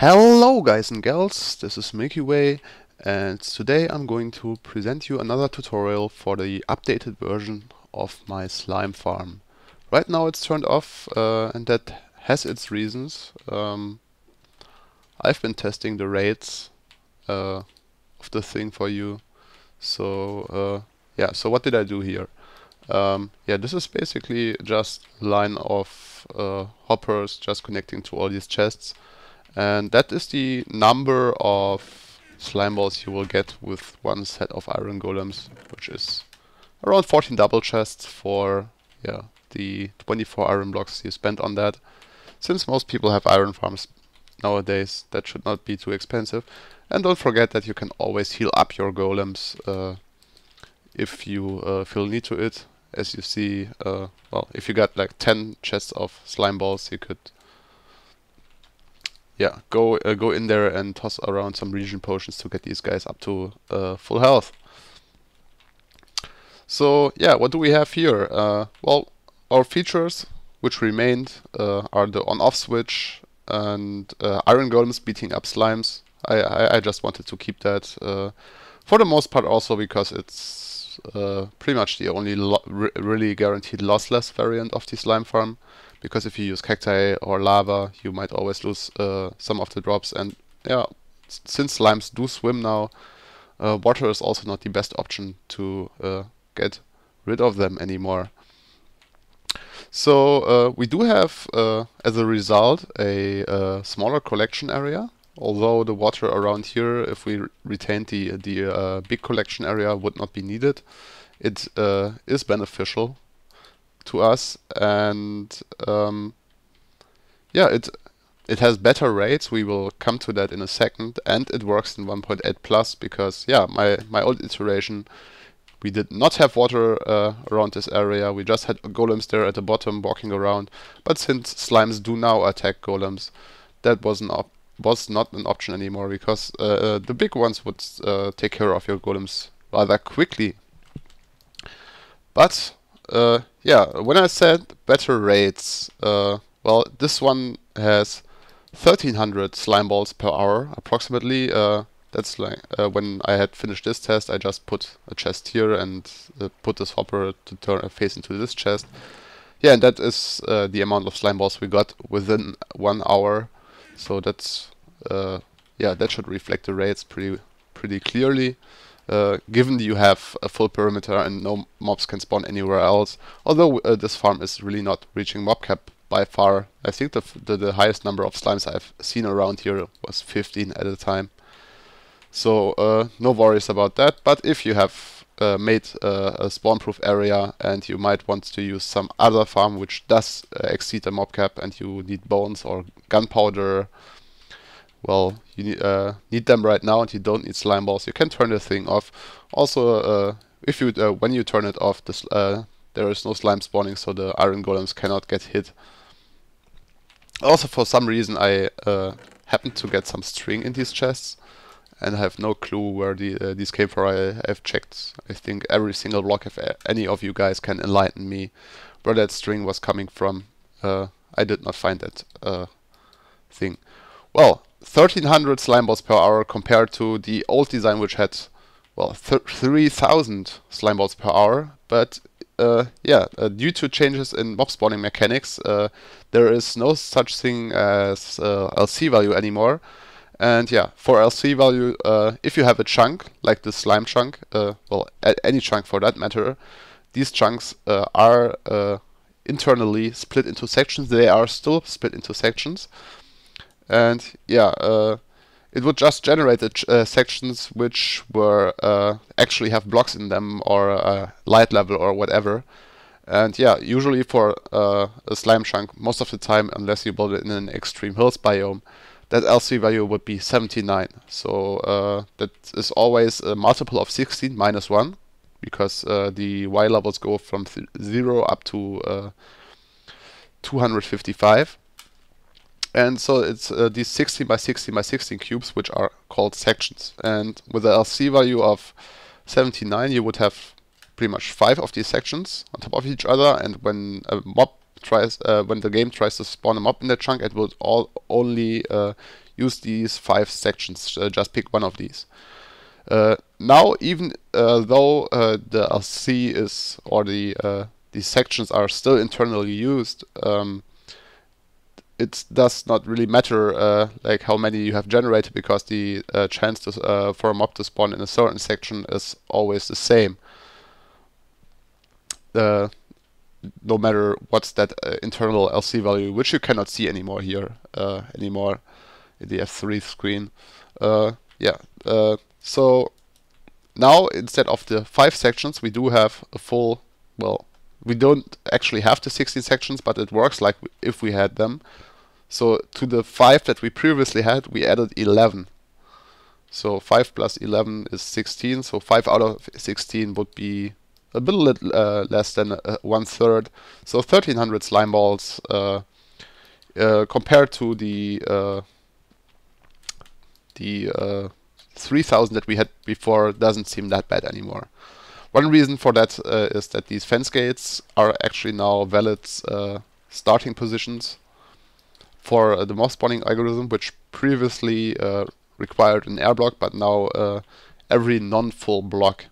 Hello guys and gals, this is Milky Way, and today I'm going to present you another tutorial for the updated version of my slime farm. Right now it's turned off and that has its reasons. I've been testing the rates of the thing for you. So so what did I do here? This is basically just a line of hoppers just connecting to all these chests. And that is the number of slime balls you will get with one set of iron golems, which is around 14 double chests for the 24 iron blocks you spend on that. Since most people have iron farms nowadays, that should not be too expensive. And don't forget that you can always heal up your golems if you feel need to it. As you see, if you got like 10 chests of slime balls, you could go in there and toss around some regen potions to get these guys up to full health. So what do we have here? Our features which remained are the on-off switch and iron golems beating up slimes. I just wanted to keep that for the most part, also because it's pretty much the only really guaranteed lossless variant of the slime farm. Because if you use cacti or lava, you might always lose some of the drops. And since slimes do swim now, water is also not the best option to get rid of them anymore. So we do have, as a result, a smaller collection area. Although the water around here, if we retained the big collection area, would not be needed. It is beneficial to us, and it has better rates. We will come to that in a second, and it works in 1.8 plus because my old iteration, we did not have water around this area. We just had golems there at the bottom walking around, but since slimes do now attack golems, that was not an option anymore, because the big ones would take care of your golems rather quickly. But when I said better rates, this one has 1300 slime balls per hour approximately. That's like when I had finished this test, I just put a chest here and put this hopper to turn face into this chest. And that is the amount of slime balls we got within 1 hour. So that's that should reflect the rates pretty clearly. Given you have a full perimeter and no mobs can spawn anywhere else. Although this farm is really not reaching mob cap by far. I think the highest number of slimes I've seen around here was 15 at a time. So no worries about that. But if you have made a spawn-proof area and you might want to use some other farm which does exceed the mob cap, and you need bones or gunpowder, well, you need them right now and you don't need slime balls, you can turn the thing off. Also, if you when you turn it off, there is no slime spawning, so the iron golems cannot get hit. Also, for some reason, I happened to get some string in these chests, and I have no clue where these came from. I've checked, I think, every single block. If any of you guys can enlighten me where that string was coming from, I did not find that thing. Well, 1300 slime balls per hour compared to the old design, which had 3000 slime balls per hour. But due to changes in mob spawning mechanics, there is no such thing as LC value anymore. And for LC value, if you have a chunk like the slime chunk, any chunk for that matter, these chunks are internally split into sections. They are still split into sections. And it would just generate the sections which were actually have blocks in them, or light level or whatever. And usually for a slime chunk, most of the time, unless you build it in an extreme hills biome, that LC value would be 79. So that is always a multiple of 16 minus 1, because the Y levels go from 0 up to 255. And so it's these 16 by 16 by 16 cubes, which are called sections. And with a LC value of 79, you would have pretty much 5 of these sections on top of each other. And when a mob when the game tries to spawn them up in that chunk, it will only use these 5 sections. Just pick one of these. Now, even though the LC is, or these sections are still internally used, it does not really matter like how many you have generated, because the chance for a mob to spawn in a certain section is always the same. No matter what's that internal LC value, which you cannot see anymore here anymore in the F3 screen. So now, instead of the 5 sections, we do have a full, well, we don't actually have the 16 sections, but it works like if we had them. So to the 5 that we previously had, we added 11. So 5 plus 11 is 16, so 5 out of 16 would be a bit less than 1/3. So 1300 Slimeballs compared to the 3000 that we had before doesn't seem that bad anymore. One reason for that is that these fence gates are actually now valid starting positions for the mob spawning algorithm, which previously required an air block, but now every non-full block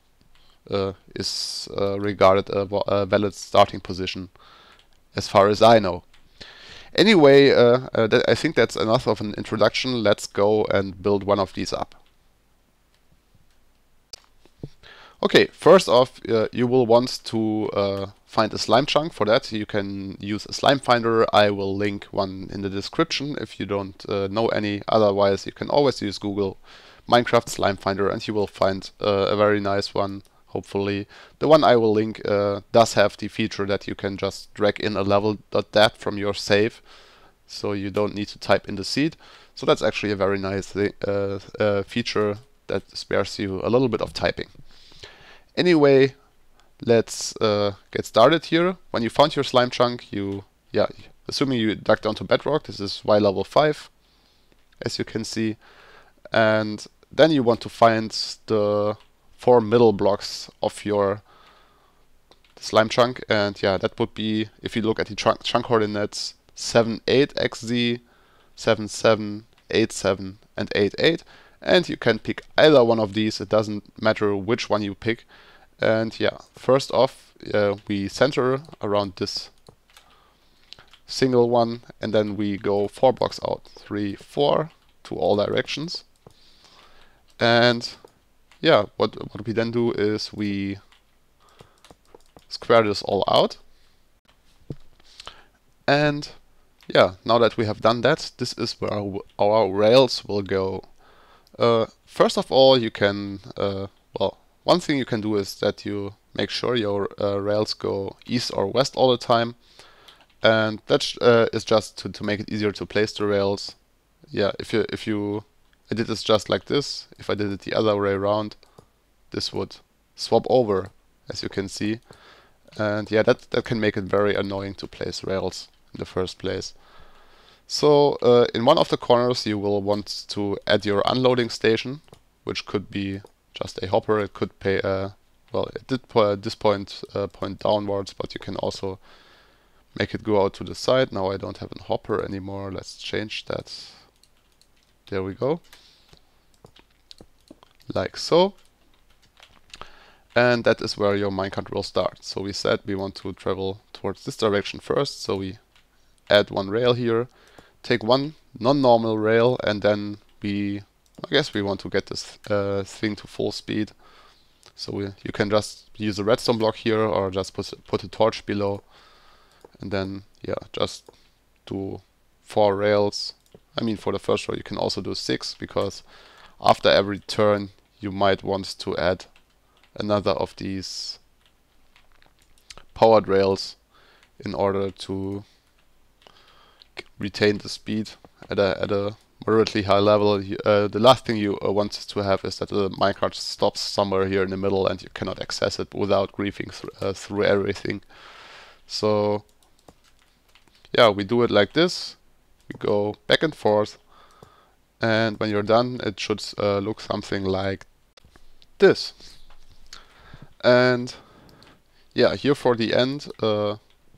is regarded a valid starting position, as far as I know. Anyway, I think that's enough of an introduction. Let's go and build one of these up. Okay, first off, you will want to find a slime chunk. For that, you can use a slime finder. I will link one in the description if you don't know any. Otherwise, you can always use Google Minecraft slime finder and you will find a very nice one, hopefully. The one I will link does have the feature that you can just drag in a level.dat from your save, so you don't need to type in the seed. So that's actually a very nice feature that spares you a little bit of typing. Anyway, let's get started here. When you found your slime chunk, assuming you dug down to bedrock, this is Y level 5, as you can see, and then you want to find the 4 middle blocks of your slime chunk, and yeah, that would be, if you look at the chunk coordinates, 78xz, 77, 87, and 88. And you can pick either one of these, it doesn't matter which one you pick. And yeah, first off, we center around this single one, and then we go 4 blocks out, 3, 4, to all directions. And yeah, what we then do is we square this all out. And yeah, now that we have done that, this is where our rails will go. First of all, you can, one thing you can do is that you make sure your rails go east or west all the time, and that is just to make it easier to place the rails. Yeah, I did this just like this. If I did it the other way around, this would swap over, as you can see, and yeah, that can make it very annoying to place rails in the first place. So in one of the corners you will want to add your unloading station, which could be just a hopper. It could pay it did at this point point downwards, but you can also make it go out to the side. Now I don't have a hopper anymore. Let's change that. There we go. Like so. And that is where your minecart will start. So we said we want to travel towards this direction first, so we add 1 rail here. Take 1 non-normal rail, and then I guess we want to get this thing to full speed. So you can just use a redstone block here, or just put a torch below, and then yeah, just do 4 rails. I mean, for the first row you can also do 6, because after every turn you might want to add another of these powered rails in order to retain the speed at a moderately high level. The last thing you want to have is that the minecart stops somewhere here in the middle and you cannot access it without griefing through everything. So yeah, we do it like this. We go back and forth, and when you're done, it should look something like this. And yeah, here for the end,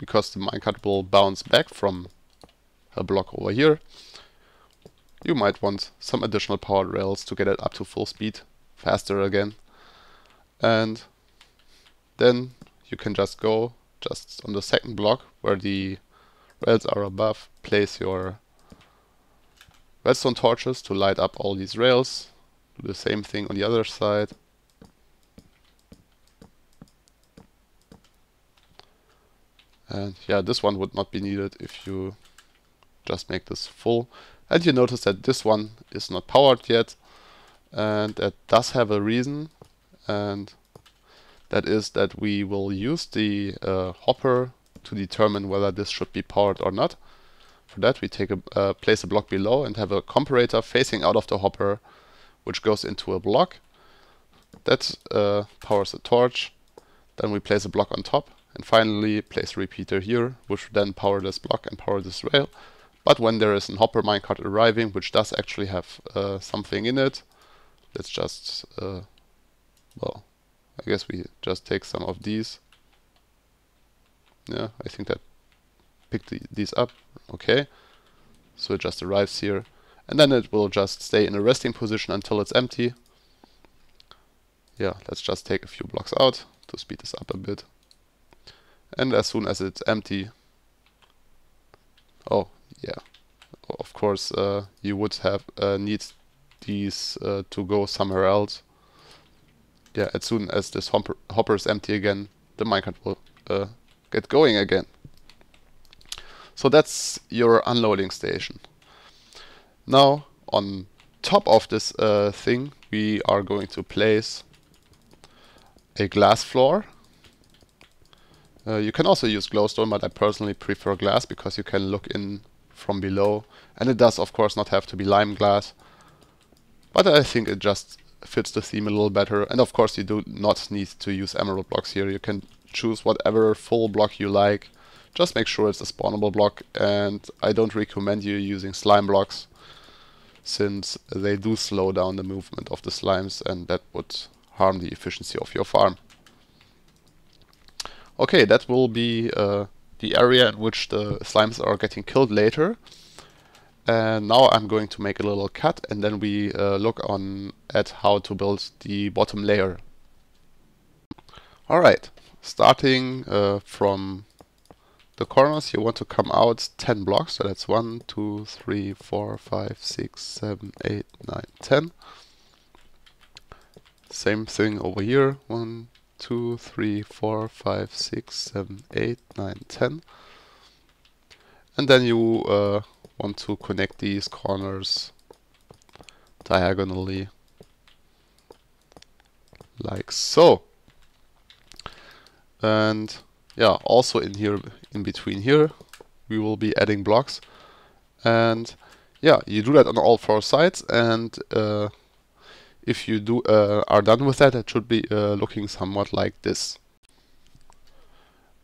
we because the minecart will bounce back from a block over here, you might want some additional powered rails to get it up to full speed faster again. And then you can just go just on the second block where the rails are above, place your redstone torches to light up all these rails. Do the same thing on the other side. And yeah, this one would not be needed if you just make this full. And you notice that this one is not powered yet, and that does have a reason, and that is that we will use the hopper to determine whether this should be powered or not. For that we take place a block below and have a comparator facing out of the hopper, which goes into a block that powers a torch. Then we place a block on top, and finally place a repeater here, which will then power this block and power this rail. But when there is a hopper minecart arriving, which does actually have something in it, let's just, well, I guess we just take some of these. Yeah, I think that picked these up. Okay, so it just arrives here, and then it will just stay in a resting position until it's empty. Yeah, let's just take a few blocks out to speed this up a bit. And as soon as it's empty, oh yeah, of course you would have need these to go somewhere else. Yeah, as soon as this hopper is empty again, the minecart will get going again. So that's your unloading station. Now on top of this thing, we are going to place a glass floor. You can also use glowstone, but I personally prefer glass because you can look in from below, and it does of course not have to be lime glass, but I think it just fits the theme a little better. And of course you do not need to use emerald blocks here. You can choose whatever full block you like. Just make sure it's a spawnable block, and I don't recommend you using slime blocks, since they do slow down the movement of the slimes, and that would harm the efficiency of your farm. Okay, that will be the area in which the slimes are getting killed later. And now I'm going to make a little cut, and then we look at how to build the bottom layer. Alright, starting from the corners, you want to come out 10 blocks. So that's 1, 2, 3, 4, 5, 6, 7, 8, 9, 10. Same thing over here. 1, 2, 3, 4, 5, 6, 7, 8, 9, 10. And then you want to connect these corners diagonally, like so. And yeah, also in here, in between here, we will be adding blocks. And yeah, you do that on all 4 sides, and if you are done with that, it should be looking somewhat like this.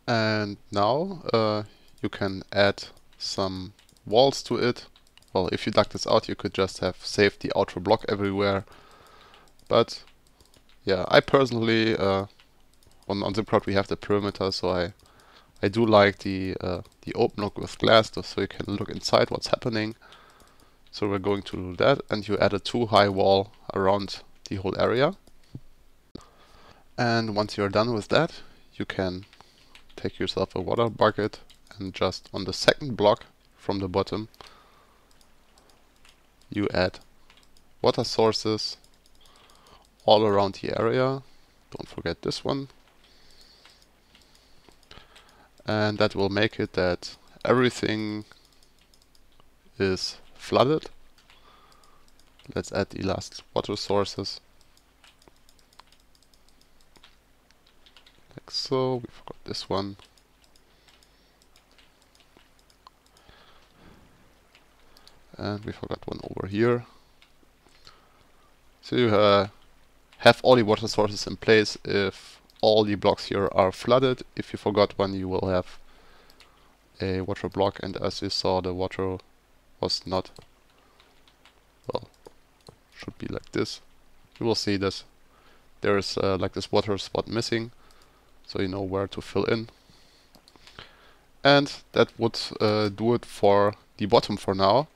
And now you can add some walls to it. Well, if you dug this out, you could just have saved the outer block everywhere. But yeah, I personally on Simcraft we have the perimeter, so I do like the open look with glass, so you can look inside what's happening. So we're going to do that, and you add a 2-high wall around the whole area. And once you're done with that, you can take yourself a water bucket and just on the second block from the bottom, you add water sources all around the area. Don't forget this one. And that will make it that everything is flooded. Let's add the last water sources. Like so. We forgot this one. And we forgot one over here. So you have all the water sources in place if all the blocks here are flooded. If you forgot one, you will have a water block, and as you saw, the water was not, well, should be like this. You will see this. There is like this water spot missing, so you know where to fill in. And that would do it for the bottom for now.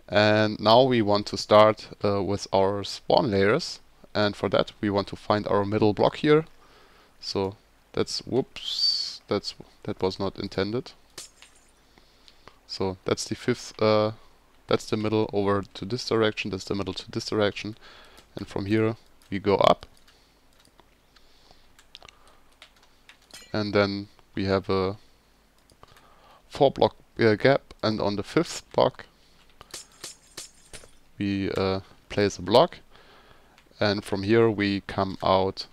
And now we want to start with our spawn layers. And for that we want to find our middle block here. So that's, whoops, that was not intended. So that's the fifth, that's the middle over to this direction, that's the middle to this direction. And from here we go up. And then we have a 4 block gap, and on the 5th block we place a block, and from here we come out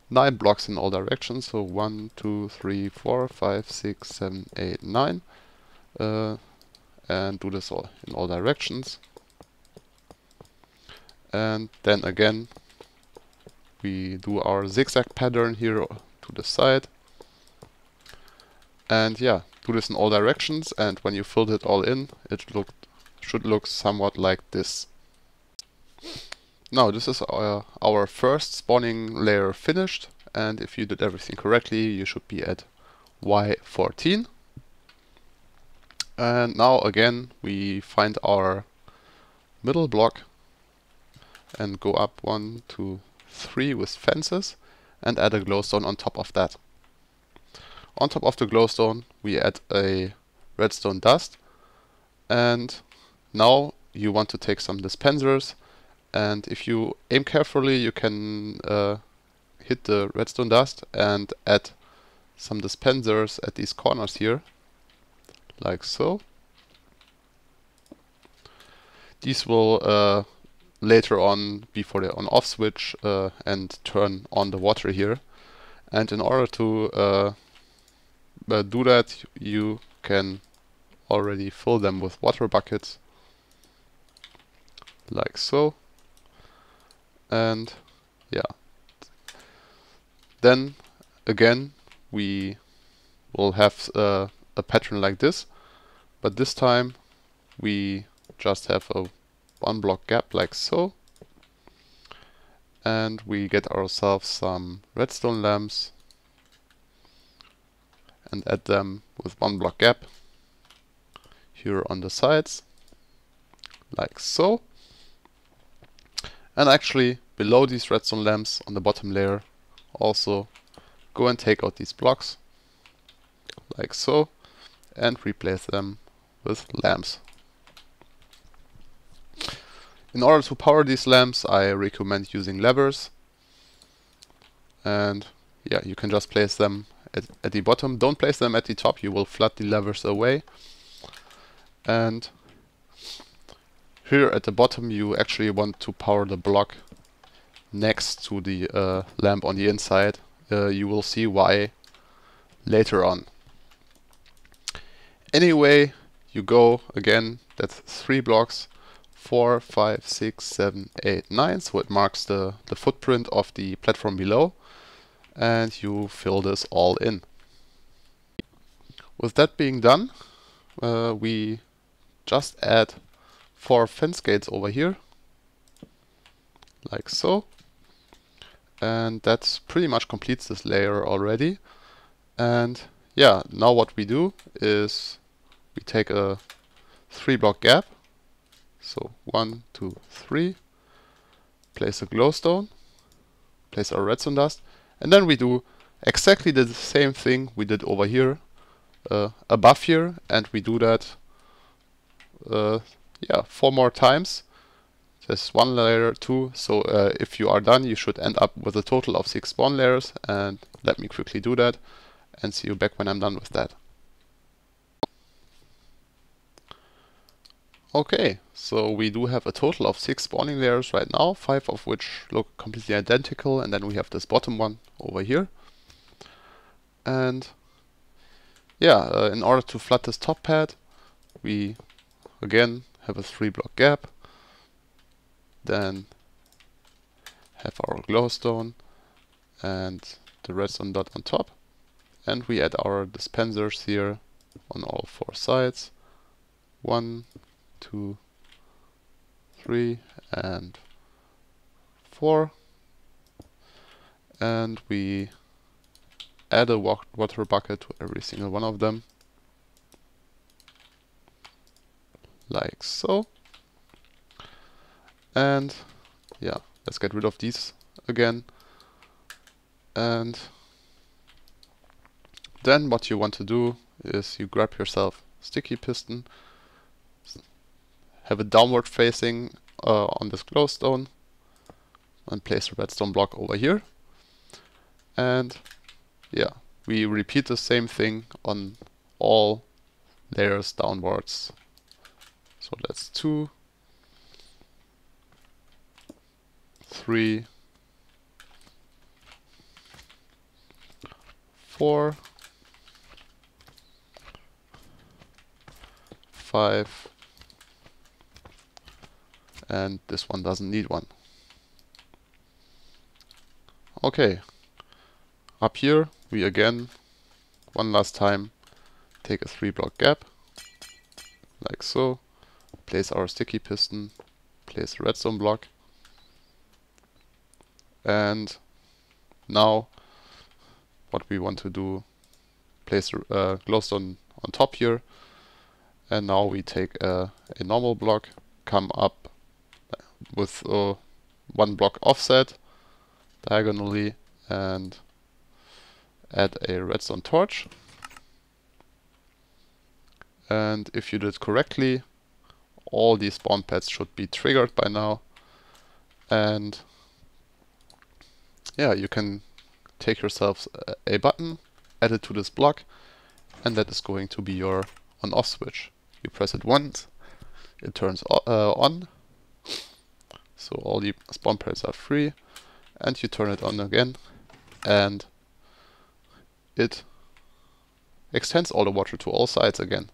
9 blocks in all directions. So 1, 2, 3, 4, 5, 6, 7, 8, 9, and do this all in all directions. And then again we do our zigzag pattern here to the side. And yeah, do this in all directions, and when you filled it all in, it should look somewhat like this. Now this is our first spawning layer finished, and if you did everything correctly, you should be at Y14. And now again we find our middle block and go up 1, 2, 3 with fences and add a glowstone on top of that. On top of the glowstone we add a redstone dust, and now you want to take some dispensers, and if you aim carefully you can hit the redstone dust and add some dispensers at these corners here, like so. These will later on be for the on-off switch and turn on the water here, and in order to do that you can already fill them with water buckets, like so. And yeah, then again we will have a pattern like this, but this time we just have a 1 block gap like so, and we get ourselves some redstone lamps and add them with 1 block gap here on the sides, like so. And actually below these redstone lamps on the bottom layer also go and take out these blocks, like so, and replace them with lamps. In order to power these lamps I recommend using levers, and yeah, you can just place them at the bottom. Don't place them at the top, you will flood the levers away. And here at the bottom you actually want to power the block next to the lamp on the inside. You will see why later on. Anyway, you go again, that's 3 blocks, 4, 5, 6, 7, 8, 9, so it marks the footprint of the platform below, and you fill this all in. With that being done, we just add 4 fence gates over here, like so, and that pretty much completes this layer already. And yeah, now what we do is we take a 3 block gap, so 1, 2, 3, place a glowstone, place our redstone dust, and then we do exactly the same thing we did over here above here, and we do that yeah, 4 more times. There's 1 layer, 2, so if you are done you should end up with a total of 6 spawn layers, and let me quickly do that and see you back when I'm done with that. Okay, so we do have a total of 6 spawning layers right now, 5 of which look completely identical, and then we have this bottom one over here. And yeah, in order to flood this top pad, we again have a 3 block gap, then have our glowstone and the redstone dot on top, and we add our dispensers here on all 4 sides, 1, 2, 3, and 4, and we add a water bucket to every single one of them, like so. And yeah, let's get rid of these again. And then what you want to do is you grab yourself sticky piston, have it downward facing on this glowstone, and place a redstone block over here. And yeah, we repeat the same thing on all layers downwards. So that's 2, 3, 4, 5, and this one doesn't need one. Okay, up here we again, one last time, take a 3-block gap, like so, place our sticky piston, place a redstone block, and now what we want to do, place a glowstone on top here, and now we take a normal block, come up with 1 block offset diagonally, and add a redstone torch. And if you did correctly, all these spawn pads should be triggered by now. And yeah, you can take yourselves a button, add it to this block, and that is going to be your on-off switch. You press it once, it turns on, so all the spawn pads are free, and you turn it on again, and it extends all the water to all sides again.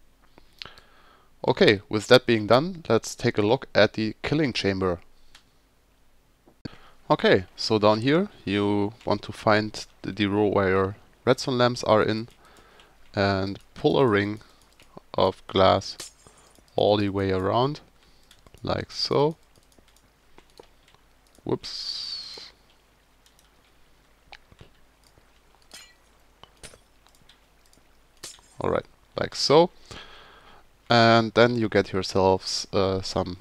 Okay, with that being done, let's take a look at the killing chamber. Okay, so down here you want to find the row where your redstone lamps are in, and pull a ring of glass all the way around, like so. Whoops. Alright, like so. And then you get yourselves some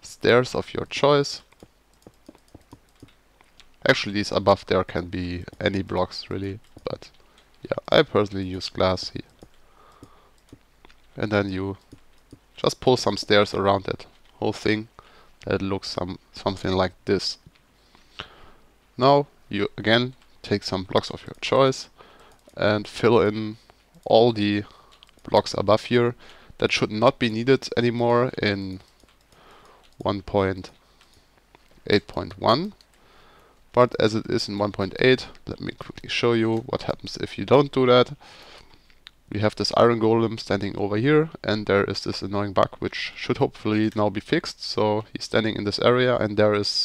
stairs of your choice. Actually, these above there can be any blocks really, but yeah, I personally use glass here. And then you just pull some stairs around that whole thing. That looks something like this. Now you again take some blocks of your choice and fill in all the blocks above here that should not be needed anymore in 1.8.1. But as it is in 1.8, let me quickly show you what happens if you don't do that. We have this iron golem standing over here, and there is this annoying bug which should hopefully now be fixed. So he's standing in this area, and he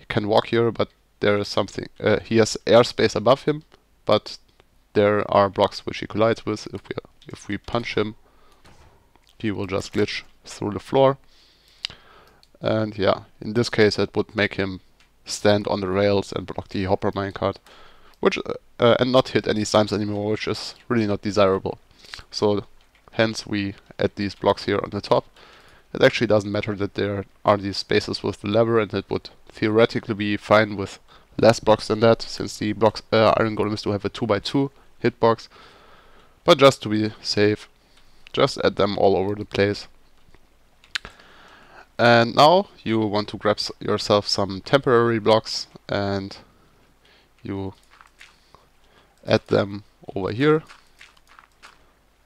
can walk here, but there is something, he has airspace above him, but there are blocks which he collides with. If we punch him, he will just glitch through the floor. And yeah, in this case it would make him stand on the rails and block the hopper minecart, which and not hit any slimes anymore, which is really not desirable. So hence we add these blocks here on the top. It actually doesn't matter that there are these spaces with the lever, and it would theoretically be fine with less blocks than that, since the blocks iron golems do have a 2x2 hitbox. But just to be safe, just add them all over the place. And now you want to grab yourself some temporary blocks, and you add them over here.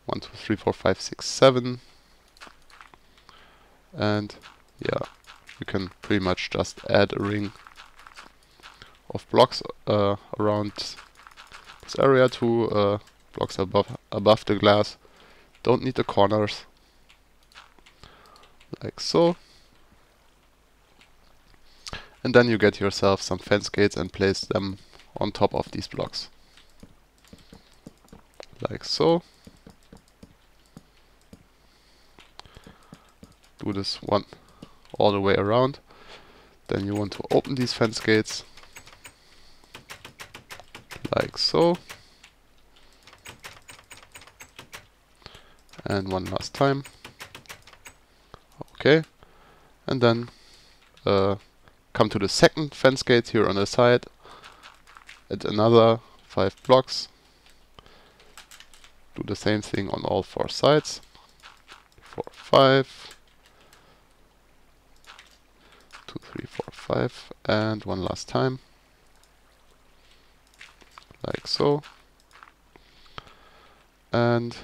1, 2, 3, 4, 5, 6, 7. And yeah, you can pretty much just add a ring of blocks around this area to blocks above the glass. Don't need the corners, like so. And then you get yourself some fence gates and place them on top of these blocks, like so. Do this one all the way around. Then you want to open these fence gates, like so. And one last time. Okay, and then come to the second fence gate here on the side, add another 5 blocks, do the same thing on all 4 sides, 4, 5, 2, 3, 4, 5, and one last time, like so. And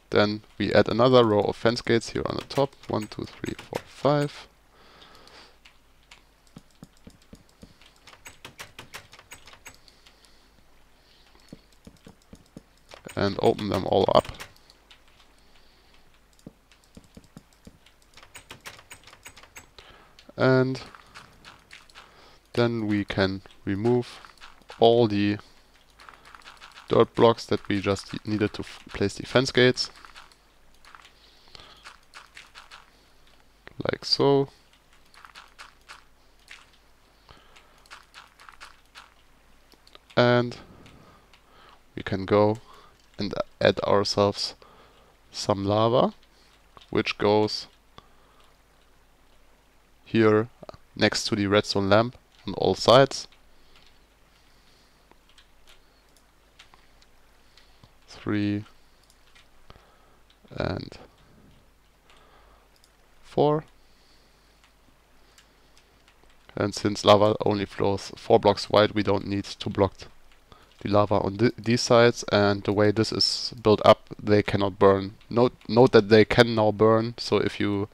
then we add another row of fence gates here on the top, 1, 2, 3, 4, 5. And open them all up. And then we can remove all the dirt blocks that we just needed to place the fence gates. Like so. And we can go and add ourselves some lava, which goes here next to the redstone lamp on all sides. 3 and 4. And since lava only flows 4 blocks wide, we don't need to block the lava on these sides, and the way this is built up, they cannot burn. Note that they can now burn, so if you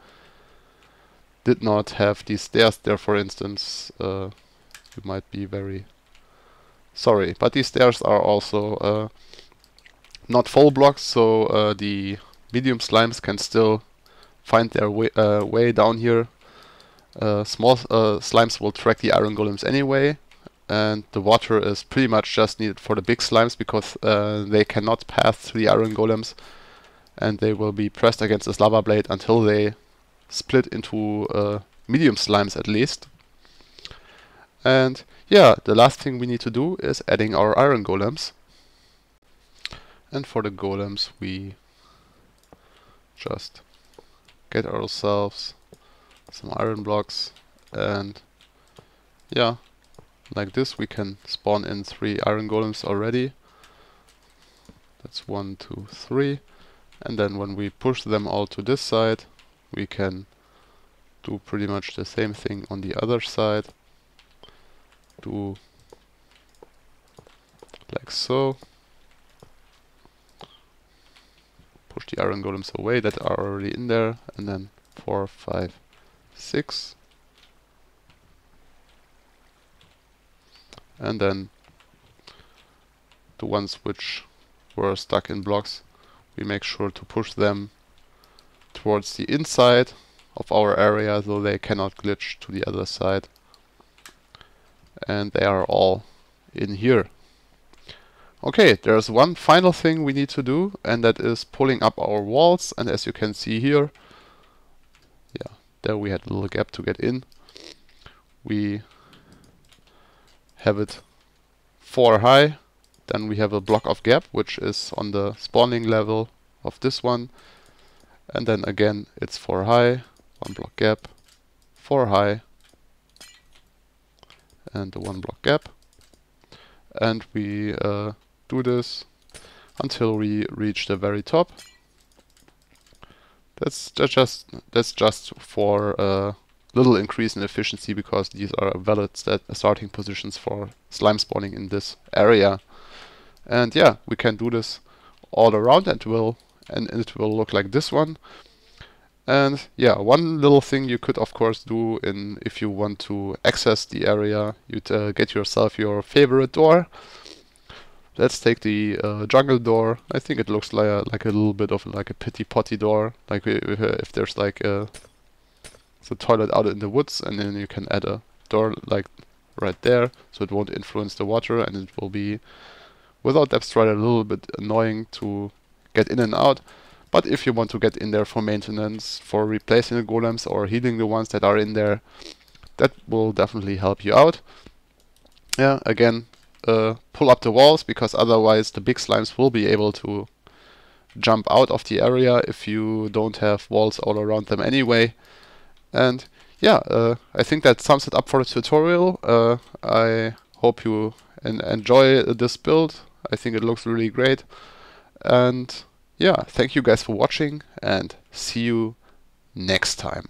did not have these stairs there, for instance, you might be very sorry. But these stairs are also not full blocks, so the medium slimes can still find their way down here. Small slimes will track the iron golems anyway, and the water is pretty much just needed for the big slimes because they cannot pass through the iron golems, and they will be pressed against this lava blade until they split into medium slimes at least. And yeah, the last thing we need to do is adding our iron golems. And for the golems we just get ourselves some iron blocks, and yeah, like this we can spawn in 3 iron golems already. That's 1, 2, 3. And then when we push them all to this side, we can do pretty much the same thing on the other side. Do like so. Push the iron golems away that are already in there, and then 4, 5, 6. And then the ones which were stuck in blocks, we make sure to push them towards the inside of our area so they cannot glitch to the other side. And they are all in here. Okay, there's one final thing we need to do, and that is pulling up our walls. And as you can see here, yeah, there we had a little gap to get in. We have it 4 high, then we have a block of gap which is on the spawning level of this one, and then again it's 4 high, 1 block gap, 4 high, and a 1 block gap, and we do this until we reach the very top. That's just for a little increase in efficiency, because these are valid starting positions for slime spawning in this area. And yeah, we can do this all around, and it will look like this one. And yeah, one little thing you could of course do if you want to access the area, you'd get yourself your favorite door. Let's take the jungle door. I think it looks like a little bit of like a pity potty door, like if there's like the toilet out in the woods, and then you can add a door like right there, so it won't influence the water, and it will be, without depth strider, a little bit annoying to get in and out. But if you want to get in there for maintenance, for replacing the golems or healing the ones that are in there, that will definitely help you out. Yeah, again, pull up the walls, because otherwise the big slimes will be able to jump out of the area if you don't have walls all around them anyway. And yeah, I think that sums it up for the tutorial. I hope you enjoy this build. I think it looks really great. And yeah, thank you guys for watching, and see you next time.